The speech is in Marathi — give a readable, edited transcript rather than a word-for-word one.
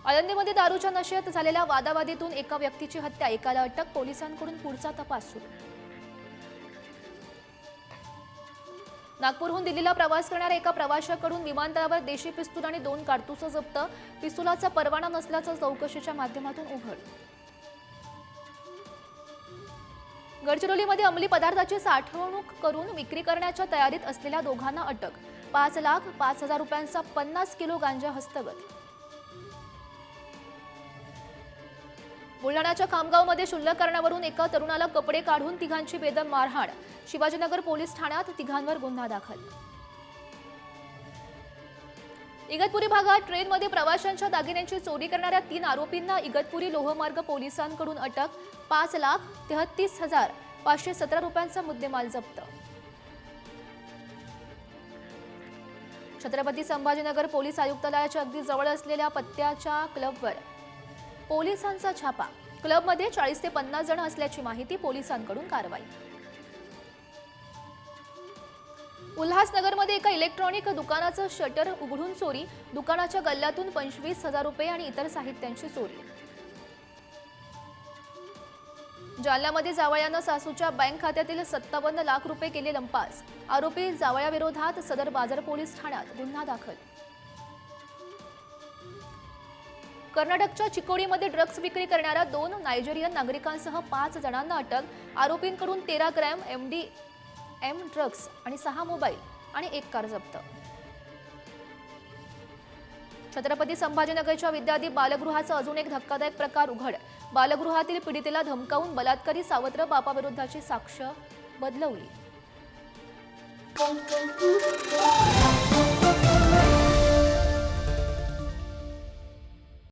आळंदीमध्ये दारूच्या नशेत झालेल्या वादावादीतून एका व्यक्तीची हत्या, एकाला अटक, पोलिसांकडून पुढचा तपास सुरू। नागपूरहून दिल्लीला प्रवास करणाऱ्या एका प्रवाशाकडून विमानतळावर देशी पिस्तूल आणि 2 कारतूस जप्त, पिस्तुलाचा परवाना नसल्याचं चौकशीच्या माध्यमातून उघड। गडचिरोलीमध्ये अंमली पदार्थाची साठवणूक करून विक्री करण्याच्या तयारीत असलेल्या दोघांना अटक, 5,05,000 रुपयांचा 50 किलो गांजा हस्तगत। बुलढाण्याच्या खामगावमध्ये क्षुल्लक कारणावरून एका तरुणाला कपडे काढून तिघांची बेदम मारहाण, शिवाजीनगर पोलीस ठाण्यात तिघांवर गुन्हा दाखल। इगतपुरी भागात ट्रेनमध्ये प्रवाशांच्या दागिन्यांची चोरी करणाऱ्या 3 आरोपींना इगतपुरी लोहमार्ग पोलिसांकडून अटक, 5,33,517 रुपयांचा मुद्देमाल जप्त। छत्रपती संभाजीनगर पोलीस आयुक्तालयाच्या अगदी जवळ असलेल्या पत्त्याच्या क्लबवर पोलिसांचा छापा, क्लबमध्ये 40 ते 50 जण असल्याची माहिती, पोलिसांकडून कारवाई। उल्हासनगरमध्ये एका इलेक्ट्रॉनिक दुकानाचं शटर उघडून चोरी, दुकानाच्या गल्ल्यातून 25,000 रुपये आणि इतर साहित्यांची चोरी। जालन्यामध्ये जावयानं सासूच्या बँक खात्यातील 57 लाख रुपये केले लंपास, आरोपी जावयाविरोधात सदर बाजार पोलीस ठाण्यात गुन्हा दाखल। कर्नाटकच्या चिकोडीमध्ये ड्रग्ज विक्री करणाऱ्या 2 नायजेरियन नागरिकांसह 5 जणांना अटक, आरोपींकडून 13 ग्रॅम MDM ड्रग्ज आणि 6 मोबाईल आणि 1 कार जप्त। छत्रपती संभाजीनगरच्या विद्यार्थी बालगृहाचा अजून एक धक्कादायक प्रकार उघड, बालगृहातील पीडितेला धमकावून बलात्कारी सावत्र बापाविरोधाची साक्ष बदलवली।